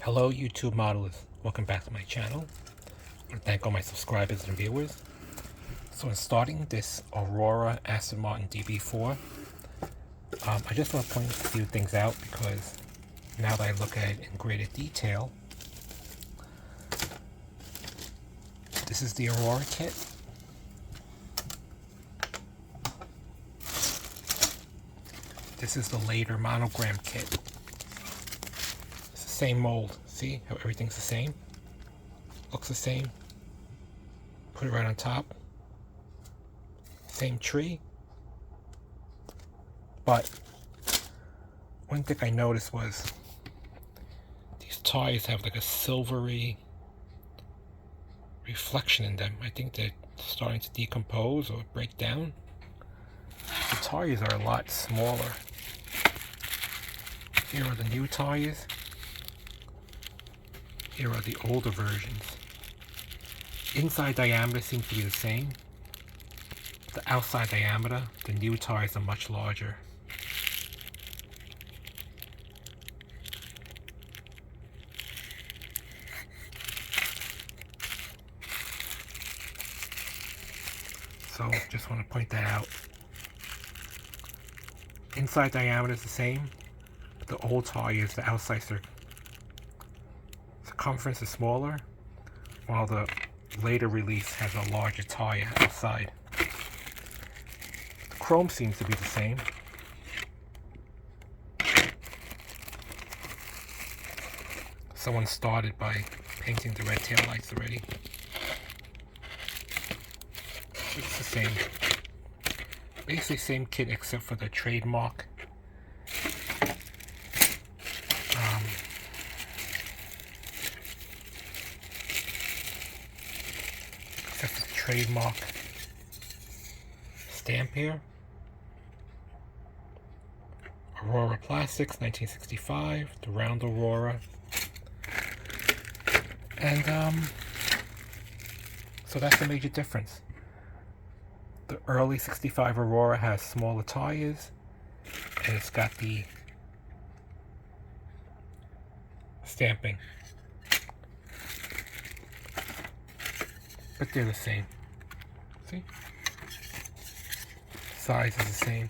Hello YouTube modelers, welcome back to my channel. I want to thank all my subscribers and viewers. So in starting this Aurora Aston DB4, I just want to point a few things out because now that I look at it in greater detail, this is the Aurora kit. This is the later monogram kit. It's the same mold. See how everything's the same? Looks the same. Put it right on top. Same tree. But one thing I noticed was these tires have like a silvery reflection in them. I think they're starting to decompose or break down. The tires are a lot smaller. Here are the new tires. Here are the older versions. Inside diameter seems to be the same. The outside diameter, the new tires are much larger. So just want to point that out. Inside diameter is the same, but the old tires, the outside circumference is smaller, while the later release has a larger tire outside. The chrome seems to be the same. Someone started by painting the red tail lights already. It's the same. Basically same kit except for the trademark. Except for the trademark stamp here. Aurora Plastics, 1965, the round Aurora. And so that's the major difference. The early 65 Aurora has smaller tires, and it's got the stamping. But they're the same. See? Size is the same.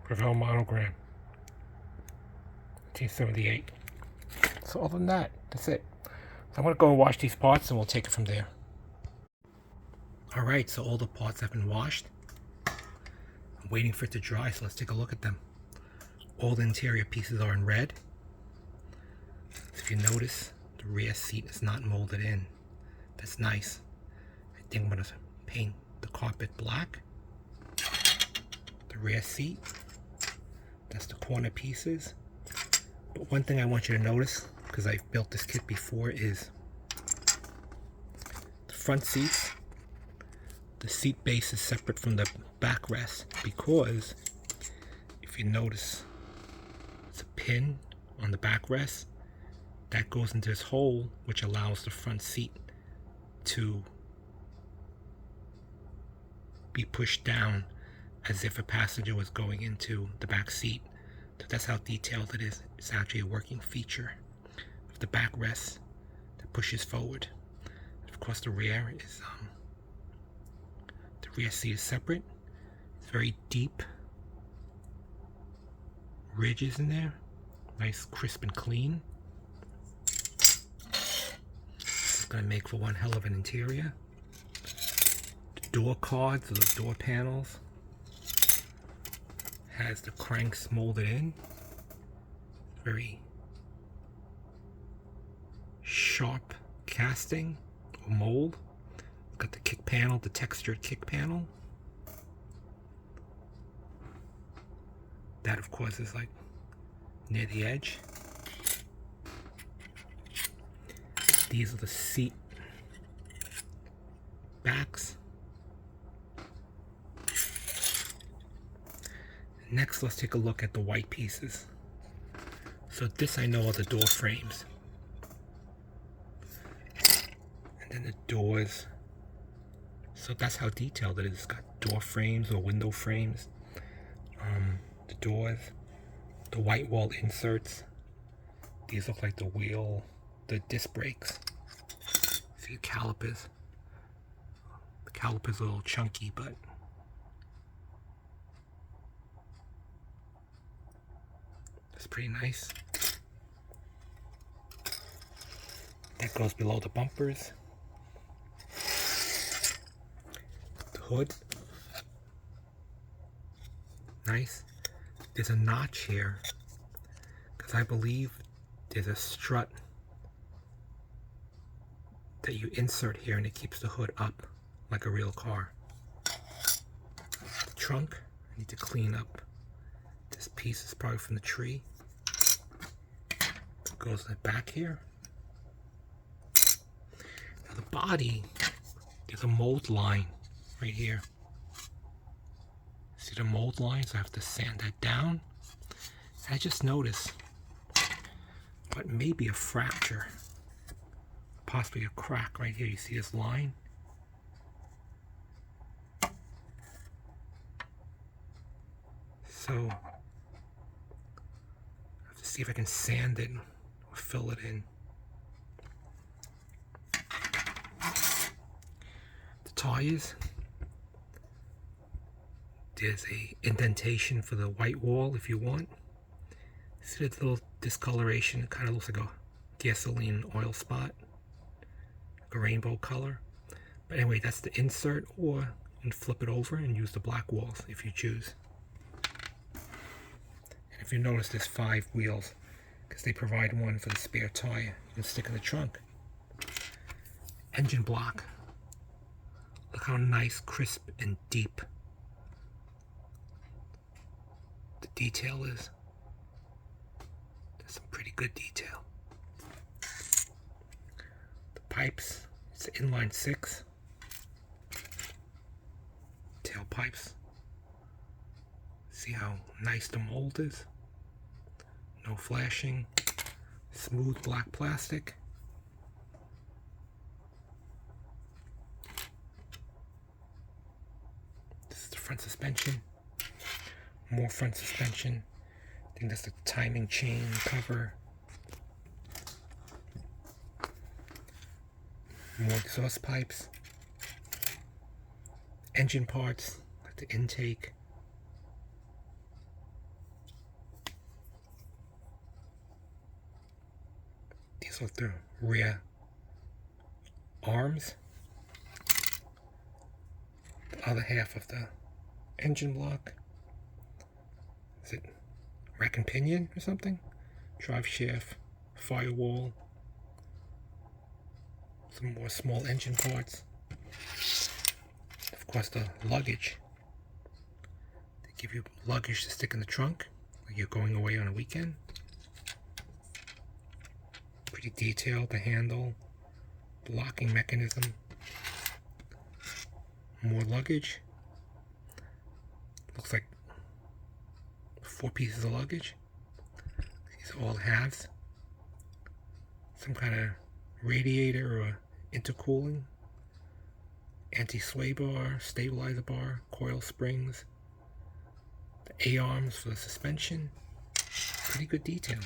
Revell monogram, 1978. So other than that, that's it. So I'm going to go and wash these parts and we'll take it from there. Alright, so all the parts have been washed. I'm waiting for it to dry, so let's take a look at them. All the interior pieces are in red. If you notice, the rear seat is not molded in. That's nice. I think I'm going to paint the carpet black. The rear seat. That's the corner pieces. But one thing I want you to notice, because I've built this kit before, is the front seats. The seat base is separate from the backrest because if you notice, it's a pin on the backrest that goes into this hole, which allows the front seat to be pushed down as if a passenger was going into the back seat. So that's how detailed it is. It's actually a working feature of the backrest that pushes forward. Of course, the rear is the rear seat is separate. It's very deep ridges in there, nice, crisp, and clean. It's gonna make for one hell of an interior. The door cards, or the door panels, has the cranks molded in. Very sharp casting or mold. Got the kick panel, the textured kick panel. That of course is like near the edge. These are the seat backs. Next, let's take a look at the white pieces. So this I know are the door frames. And then the doors. So that's how detailed it is. It's got door frames or window frames. The doors. The white wall inserts. These look like the wheel, the disc brakes. See the calipers. The calipers are a little chunky, but it's pretty nice. That goes below the bumpers. The hood. Nice. There's a notch here because I believe there's a strut that you insert here and it keeps the hood up like a real car. The trunk, I need to clean up. This piece is probably from the tree. It goes in the back here. Now the body, there's a mold line right here. See the mold lines? I have to sand that down. And I just noticed what may be a fracture, possibly a crack right here. You see this line? So I have to see if I can sand it or fill it in. The tires. There's a indentation for the white wall if you want. See that little discoloration? It kind of looks like a gasoline oil spot, like a rainbow color. But anyway, that's the insert, or you can flip it over and use the black walls if you choose. And if you notice, there's 5 wheels because they provide one for the spare tire you can stick in the trunk. Engine block. Look how nice, crisp, and deep the detail is. There's some pretty good detail. The pipes, it's inline 6. Tailpipes. See how nice the mold is? No flashing. Smooth black plastic. This is the front suspension. More front suspension. I think that's the timing chain cover. More exhaust pipes. Engine parts, like the intake. These are the rear arms. The other half of the engine block. Is it rack and pinion or something? Drive shaft, firewall, some more small engine parts. Of course, the luggage. They give you luggage to stick in the trunk like you're going away on a weekend. Pretty detailed, the handle, the locking mechanism. More luggage. Looks like 4 pieces of luggage. These are all halves. Some kind of radiator or intercooling. Anti-sway bar, stabilizer bar, coil springs. The A-arms for the suspension. Pretty good detail.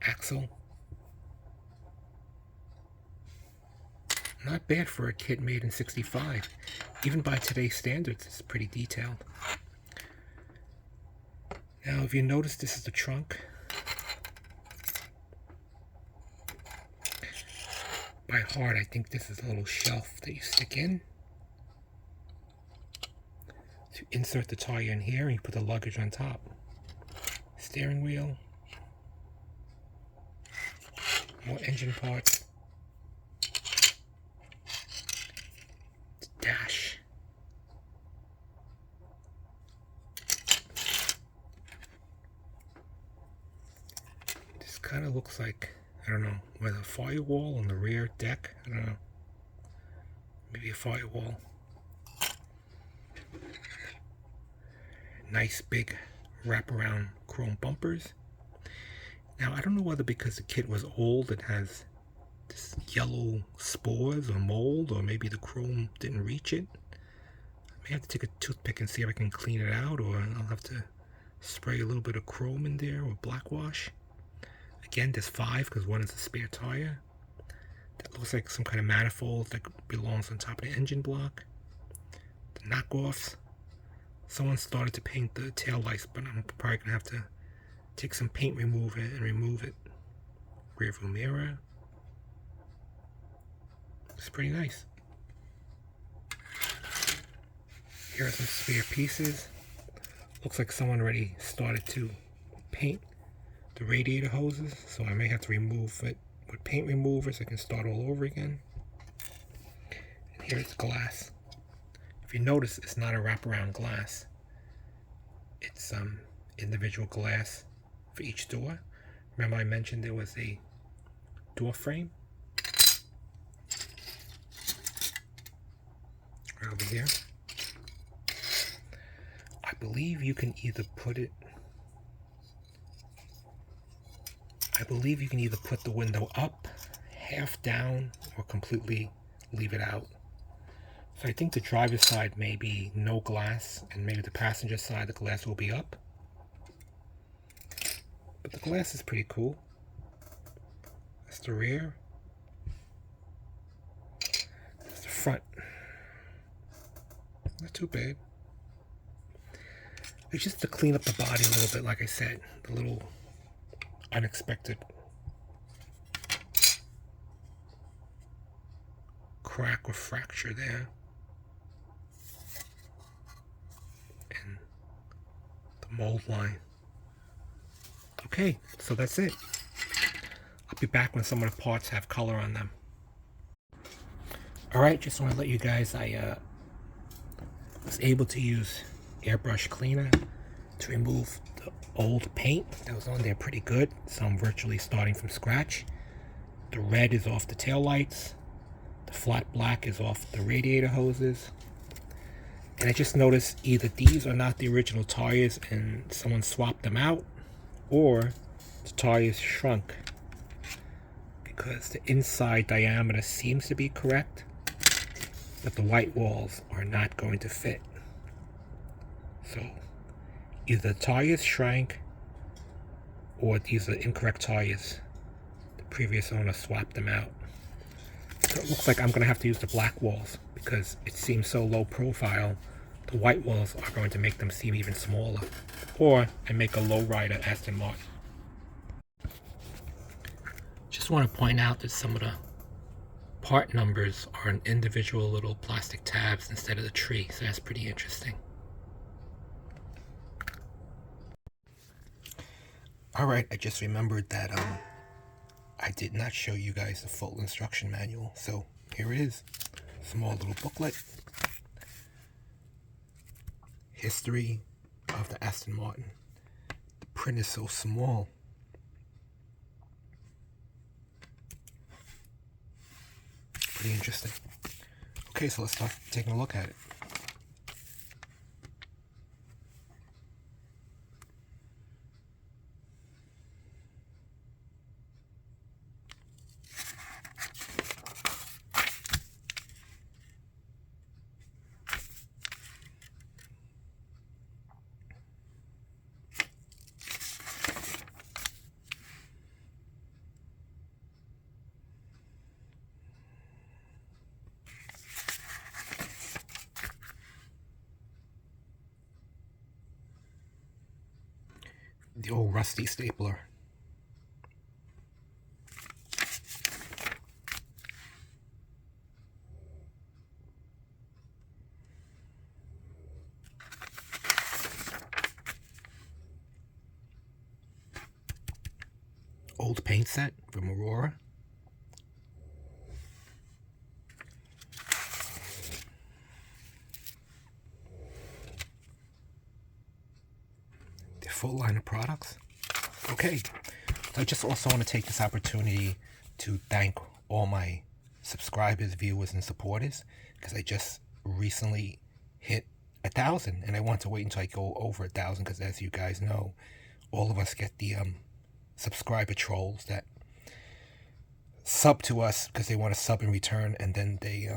Axle. Not bad for a kit made in '65. Even by today's standards, it's pretty detailed. Now, if you notice, this is the trunk. By heart, I think this is a little shelf that you stick in. So you insert the tire in here and you put the luggage on top. Steering wheel. More engine parts. Dash. This kind of looks like, I don't know, whether a firewall on the rear deck. I don't know. Maybe a firewall. nice big wraparound chrome bumpers. Now I don't know whether because the kit was old it has this yellow spores or mold, or maybe the chrome didn't reach it. I may have to take a toothpick and see if I can clean it out, or I'll have to spray a little bit of chrome in there or black wash. Again, there's 5 because one is a spare tire. That looks like some kind of manifold that belongs on top of the engine block. The knockoffs. Someone started to paint the tail lights, but I'm probably going to have to take some paint remover and remove it. Rear view mirror. It's pretty nice. Here are some spare pieces. Looks like someone already started to paint the radiator hoses, so I may have to remove it with paint remover so I can start all over again. And here's glass. If you notice, it's not a wraparound glass. It's individual glass for each door. Remember I mentioned there was a door frame? Right over here. I believe you can either put it... I believe you can either put the window up, half down, or completely leave it out. So I think the driver's side may be no glass, and maybe the passenger side the glass will be up. But the glass is pretty cool. That's the rear. That's the front. Not too bad. It's just to clean up the body a little bit, like I said. The little unexpected crack or fracture there. And the mold line. Okay, so that's it. I'll be back when some of the parts have color on them. Alright, just want to let you guys, I was able to use airbrush cleaner to remove the old paint that was on there pretty good, so I'm virtually starting from scratch. The red is off the tail lights, the flat black is off the radiator hoses, and I just noticed either these are not the original tires and someone swapped them out, or the tires shrunk, because the inside diameter seems to be correct, but the white walls are not going to fit. So either the tires shrank, or these are incorrect tires. The previous owner swapped them out. So it looks like I'm going to have to use the black walls, because it seems so low profile. The white walls are going to make them seem even smaller. Or I make a lowrider Aston Martin. Just want to point out that some of the part numbers are in individual little plastic tabs instead of the tree, so that's pretty interesting. Alright, I just remembered that I did not show you guys the full instruction manual, so here it is. Small little booklet. History of the Aston Martin. The print is so small. Pretty interesting. Okay, so let's start taking a look at it. The old rusty stapler. Old paint set from Aurora. Full line of products. Okay, so I just also want to take this opportunity to thank all my subscribers, viewers, and supporters, because I just recently hit 1,000, and I want to wait until I go over 1,000, because as you guys know, all of us get the subscriber trolls that sub to us because they want to sub in return, and then they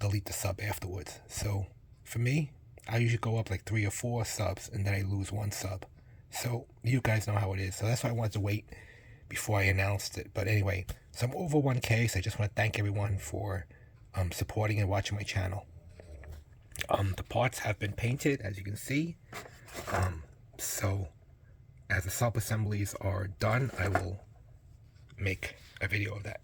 delete the sub afterwards. So for me, I usually go up like 3 or 4 subs, and then I lose 1 sub. So you guys know how it is. So that's why I wanted to wait before I announced it. But anyway, so I'm over 1K, so I just want to thank everyone for supporting and watching my channel. The parts have been painted, as you can see. So as the sub assemblies are done, I will make a video of that.